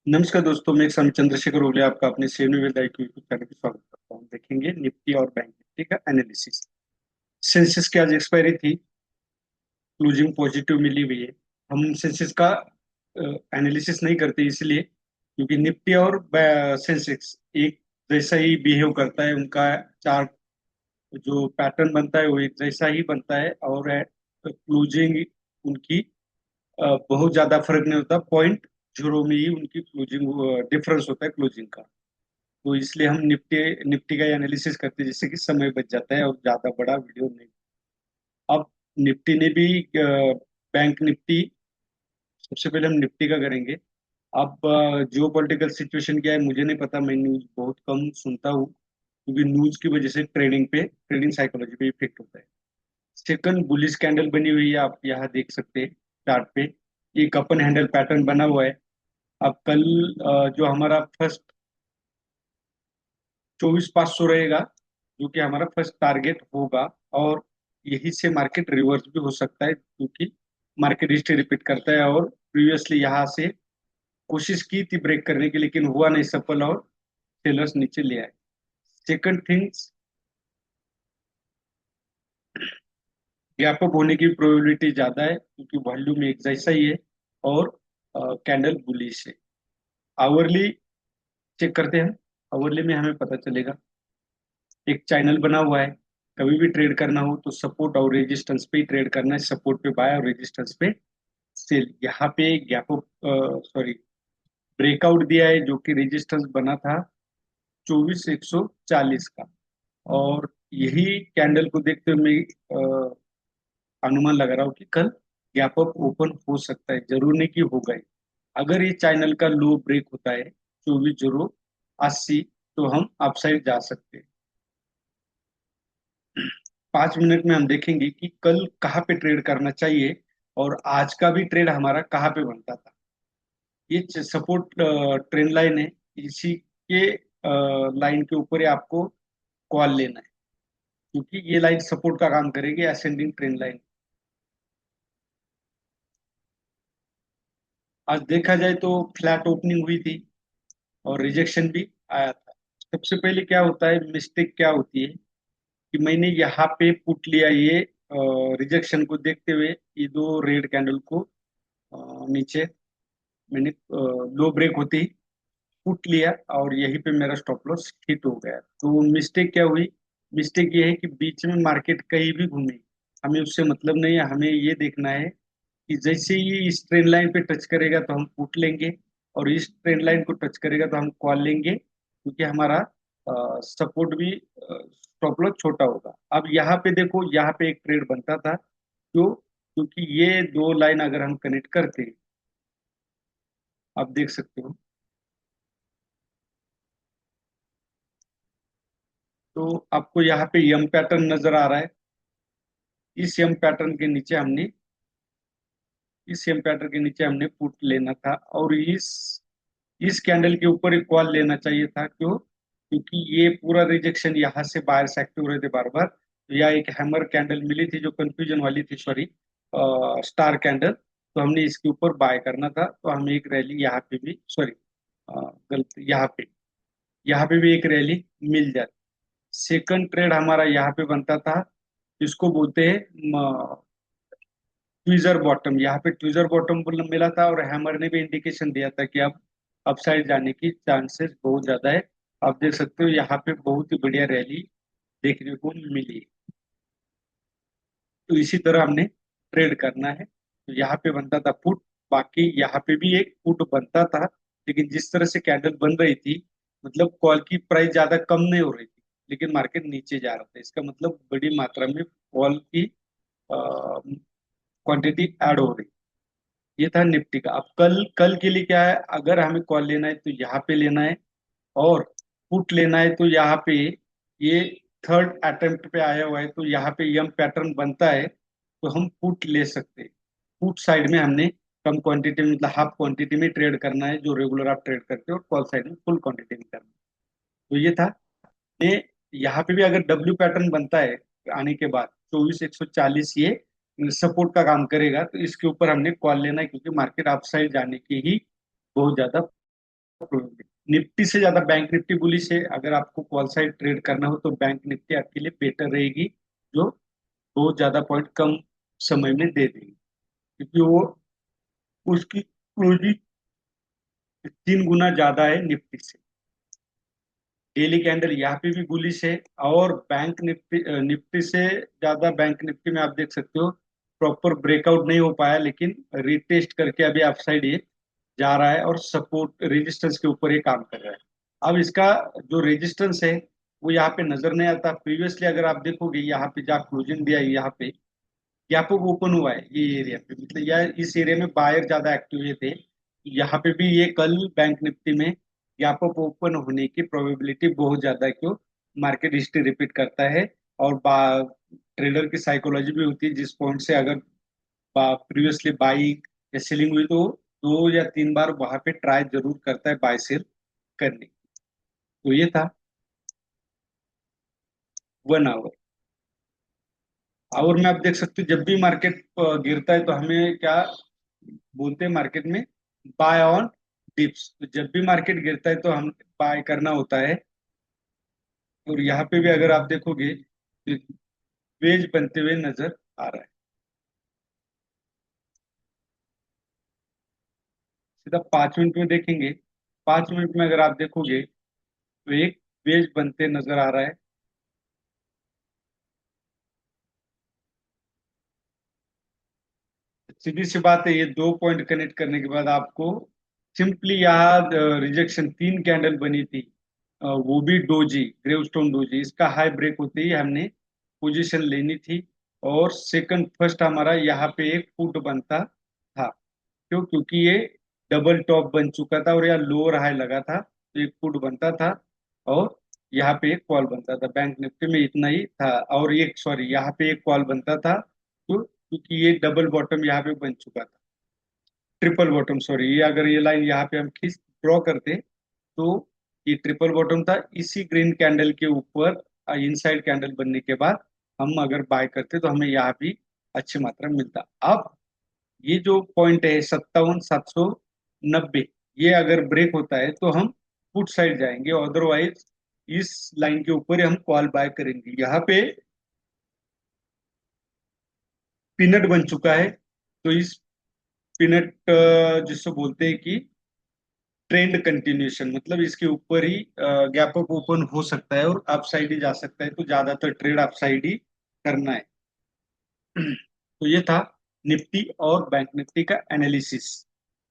नमस्कार दोस्तों, मैं स्वामी चंद्रशेखर ओले आपका अपने seven with IQ YouTube channel पर स्वागत करता हूँ। देखेंगे निफ्टी और बैंक निफ्टी का एनालिसिस। सेंसेक्स की आज एक्सपायरी थी, क्लोजिंग पॉजिटिव मिली हुई है। हम सेंसेक्स का एनालिसिस नहीं करते इसलिए क्योंकि निफ्टी और सेंसेक्स एक जैसा ही बिहेव करता है। उनका चार्ट जो पैटर्न बनता है वो एक जैसा ही बनता है और क्लोजिंग उनकी बहुत ज्यादा फर्क नहीं होता। पॉइंट जीरो में ही उनकी क्लोजिंग डिफरेंस होता है क्लोजिंग का। तो इसलिए हम निफ्टी निफ्टी का एनालिसिस करते हैं जिससे कि समय बच जाता है और ज्यादा बड़ा वीडियो नहीं। अब निफ्टी ने भी बैंक निफ्टी, सबसे पहले हम निफ्टी का करेंगे। अब जियो पॉलिटिकल सिचुएशन क्या है मुझे नहीं पता, मैं न्यूज बहुत कम सुनता हूँ क्योंकि न्यूज की वजह से ट्रेडिंग साइकोलॉजी पे इफेक्ट होता है। सेकंड बुलिश कैंडल बनी हुई है, आप यहाँ देख सकते हैं चार्ट पे। एक अपन हैंडल पैटर्न बना हुआ है। अब कल जो हमारा फर्स्ट 24,500 रहेगा जो कि हमारा फर्स्ट टारगेट होगा। और यही से मार्केट रिवर्स भी हो सकता है क्योंकि मार्केट हिस्ट्री रिपीट करता है और प्रीवियसली यहाँ से कोशिश की थी ब्रेक करने की लेकिन हुआ नहीं सफल और सेलर्स नीचे ले आए। सेकंड थिंग्स, गैप अप होने की प्रोबेबिलिटी ज्यादा है क्योंकि वॉल्यूम एक जैसा ही है और कैंडल बुलिश है। आवरली चेक करते हैं हम। आवरली में हमें पता चलेगा एक चैनल बना हुआ है। कभी भी ट्रेड करना हो तो सपोर्ट और रेजिस्टेंस पे ही ट्रेड करना है। सपोर्ट पे बाय और रेजिस्टेंस पे सेल। यहाँ पे गैप अप, सॉरी, ब्रेकआउट दिया है जो कि रेजिस्टेंस बना था 24,140 का। और यही कैंडल को देखते हुए मैं अनुमान लगा रहा हूँ कि कल गैप अप ओपन हो सकता है, जरूर नहीं कि होगा ही। अगर ये चैनल का लो ब्रेक होता है 24,080 तो हम अपसाइड जा सकते हैं। 5 मिनट में हम देखेंगे कि कल कहाँ पे ट्रेड करना चाहिए और आज का भी ट्रेड हमारा कहाँ पे बनता था। ये सपोर्ट ट्रेंड लाइन है, इसी के लाइन के ऊपर ही आपको कॉल लेना है क्योंकि ये लाइन सपोर्ट का काम करेगी, असेंडिंग ट्रेंड लाइन। आज देखा जाए तो फ्लैट ओपनिंग हुई थी और रिजेक्शन भी आया था। सबसे पहले क्या होता है, मिस्टेक क्या होती है कि मैंने यहाँ पे पुट लिया ये रिजेक्शन को देखते हुए, ये दो रेड कैंडल को नीचे मैंने लो ब्रेक होते ही पुट लिया और यहीं पे मेरा स्टॉप लॉस हिट हो गया। तो मिस्टेक क्या हुई, मिस्टेक ये है कि बीच में मार्केट कहीं भी घूमे, हमें उससे मतलब नहीं है। हमें ये देखना है कि जैसे ही इस ट्रेंड लाइन पे टच करेगा तो हम पुट लेंगे और इस ट्रेंड लाइन को टच करेगा तो हम कॉल लेंगे क्योंकि हमारा सपोर्ट भी स्टॉप लॉस छोटा होगा। अब यहाँ पे देखो, यहाँ पे एक ट्रेड बनता था क्यों, क्योंकि ये दो लाइन अगर हम कनेक्ट करते, आप देख सकते हो, तो आपको यहाँ पे यम पैटर्न नजर आ रहा है। इस यम पैटर्न के नीचे हमने इस यम पैटर्न के नीचे हमने पुट लेना था और इस कैंडल के ऊपर एक कॉल लेना चाहिए था। क्यों, क्योंकि ये पूरा रिजेक्शन यहाँ से बाहर से एक्टिव हो रहे थे बार बार। तो यह एक हैमर कैंडल मिली थी जो कंफ्यूजन वाली थी, सॉरी, स्टार कैंडल। तो हमने इसके ऊपर बाय करना था तो हमें एक रैली यहाँ पे भी, सॉरी, गलत, यहाँ पे भी एक रैली मिल जाती। सेकंड ट्रेड हमारा यहाँ पे बनता था, इसको बोलते हैं ट्विजर बॉटम। यहाँ पे ट्विजर बॉटम मिला था और हैमर ने भी इंडिकेशन दिया था कि अब अपसाइड जाने की चांसेस बहुत ज्यादा है। आप देख सकते हो यहाँ पे बहुत ही बढ़िया रैली देखने को मिली। तो इसी तरह हमने ट्रेड करना है। तो यहाँ पे बनता था पुट, बाकी यहाँ पे भी एक पुट बनता था लेकिन जिस तरह से कैंडल बन रही थी, मतलब कॉल की प्राइस ज्यादा कम नहीं हो रही थी लेकिन मार्केट नीचे जा रहा था, इसका मतलब बड़ी मात्रा में कॉल की क्वांटिटी ऐड हो रही। ये था निफ्टी का। अब कल कल के लिए क्या है, अगर हमें कॉल लेना है तो यहाँ पे लेना है और पुट लेना है तो यहाँ पे ये थर्ड अटेम्प्ट पे आया हुआ है तो यहाँ पे यम पैटर्न बनता है तो हम पुट ले सकते हैं। पुट साइड में हमने कम क्वांटिटी में, मतलब हाफ क्वांटिटी में ट्रेड करना है जो रेगुलर आप ट्रेड करते हो, और कॉल साइड में फुल क्वांटिटी में करना है। तो ये था। ये यहाँ पे भी अगर डब्ल्यू पैटर्न बनता है आने के बाद 24,140 ये सपोर्ट का काम करेगा तो इसके ऊपर हमने कॉल लेना है क्योंकि मार्केट अपसाइड जाने की ही बहुत ज्यादा निफ्टी से ज्यादा बैंक निफ्टी बुलिश है। अगर आपको कॉल साइड ट्रेड करना हो तो बैंक निफ्टी आपके लिए बेटर रहेगी, जो बहुत ज्यादा पॉइंट कम समय में दे देगी, क्योंकि वो उसकी क्लोजिंग 3 गुना ज्यादा है निफ्टी से। डेली कैंडल यहाँ पे भी बुलिश है, और बैंक निफ्टी निफ्टी से ज्यादा बैंक निफ्टी में आप देख सकते हो प्रॉपर ब्रेकआउट नहीं हो पाया, लेकिन रिटेस्ट करके अभी अपसाइड ये जा रहा है और सपोर्ट रेजिस्टेंस के ऊपर ये काम कर रहा है। अब इसका जो रेजिस्टेंस है वो यहाँ पे नजर नहीं आता। प्रीवियसली अगर आप देखोगे यहाँ पे जहाँ क्लोजिंग दिया है, यहाँ पे ओपन हुआ है ये एरिया पे, मतलब यह इस एरिया में बायर ज्यादा एक्टिव हुए थे। यहाँ पे भी ये कल बैंक निफ्टी में यहाँ पर ओपन होने की प्रोबेबिलिटी बहुत ज्यादा है, क्यों? मार्केट हिस्ट्री रिपीट करता है, और ट्रेडर की साइकोलॉजी भी होती है, जिस पॉइंट से अगर प्रीवियसली बाइंग या सेलिंग हुई तो 2 या 3 बार वहां पे ट्राई जरूर करता है बाय सेल करने की। तो ये था 1 आवर। आवर में आप देख सकते हो जब भी मार्केट गिरता है तो हमें क्या बोलते हैं मार्केट में, बाय ऑन डिप्स। तो जब भी मार्केट गिरता है तो हम बाय करना होता है। और यहाँ पे भी अगर आप देखोगे तो वेज बनते हुए नजर आ रहा है। सीधा 5 मिनट में देखेंगे। 5 मिनट में अगर आप देखोगे तो एक वेज बनते नजर आ रहा है। सीधी सी बात है, ये 2 पॉइंट कनेक्ट करने के बाद आपको सिंपली यहाँ रिजेक्शन 3 कैंडल बनी थी, वो भी डोजी, ग्रेवस्टोन डोजी, इसका हाई ब्रेक होते ही हमने पोजीशन लेनी थी। और सेकंड फर्स्ट हमारा यहाँ पे एक फुट बनता था। क्यों? क्योंकि ये डबल टॉप बन चुका था और यहाँ लोअर हाई लगा था, तो एक फुट बनता था। और यहाँ पे एक कॉल बनता था, बैंक निफ्टी में इतना ही था। और एक सॉरी, यहाँ पे एक कॉल बनता था, तो क्योंकि ये डबल बॉटम यहाँ पे बन चुका था, ट्रिपल बॉटम सॉरी, ये अगर ये लाइन यहाँ पे हम खींच ड्रॉ करते तो ये ट्रिपल बॉटम था। इसी ग्रीन कैंडल के ऊपर इनसाइड कैंडल बनने के बाद हम अगर बाय करते तो हमें यहाँ भी अच्छी मात्रा में मिलता। अब ये जो पॉइंट है 57,790, ये अगर ब्रेक होता है तो हम पुट साइड जाएंगे, अदरवाइज इस लाइन के ऊपर ही हम कॉल बाय करेंगे। यहाँ पे पिनट बन चुका है, तो इस पिनट जिसको बोलते हैं कि ट्रेंड कंटिन्यूएशन, मतलब इसके ऊपर ही गैप अप ओपन हो सकता है और अप साइड ही जा सकता है, तो ज्यादातर ट्रेड अप साइड ही करना है। तो ये था निफ्टी और बैंक निफ्टी का एनालिसिस।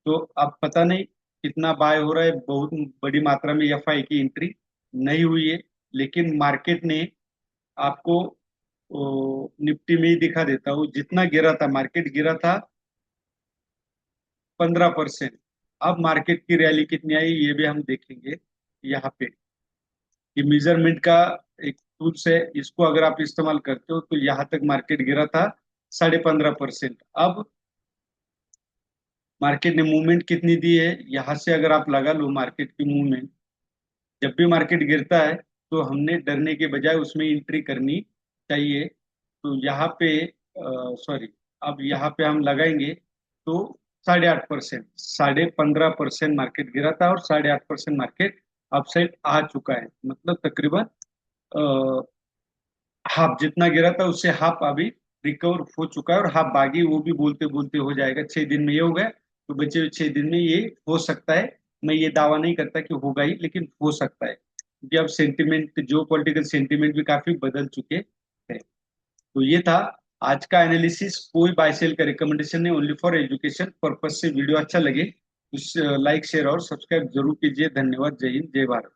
तो अब पता नहीं कितना बाय हो रहा है, बहुत बड़ी मात्रा में एफआई की एंट्री नहीं हुई है, लेकिन मार्केट ने आपको निफ्टी में ही दिखा देता हूँ, जितना गिरा था मार्केट, गिरा था 15%। अब मार्केट की रैली कितनी आई ये भी हम देखेंगे यहाँ पे। ये मेजरमेंट का एक टूल्स है, इसको अगर आप इस्तेमाल करते हो तो यहाँ तक मार्केट गिरा था 15.5%। अब मार्केट ने मूवमेंट कितनी दी है, यहाँ से अगर आप लगा लो मार्केट की मूवमेंट, जब भी मार्केट गिरता है तो हमने डरने के बजाय उसमें एंट्री करनी चाहिए। तो यहाँ पे सॉरी, अब यहाँ पे हम लगाएंगे तो 8.5%, 15.5% मार्केट गिरा था और 8.5% मार्केट अपसाइड आ चुका है, मतलब तकरीबन हाफ जितना गिरा था उससे हाफ अभी रिकवर हो चुका है, और हाफ बागी वो भी बोलते बोलते हो जाएगा 6 दिन में, ये हो गया तो बचे हुए 6 दिन में ये हो सकता है। मैं ये दावा नहीं करता कि होगा ही, लेकिन हो सकता है, क्योंकि अब सेंटिमेंट, जो पॉलिटिकल सेंटिमेंट भी काफी बदल चुके हैं। तो ये था आज का एनालिसिस। कोई बाय सेल का रिकमेंडेशन नहीं, ओनली फॉर एजुकेशन पर्पज से। वीडियो अच्छा लगे तो लाइक शेयर और सब्सक्राइब जरूर कीजिए। धन्यवाद। जय हिंद, जय भारत।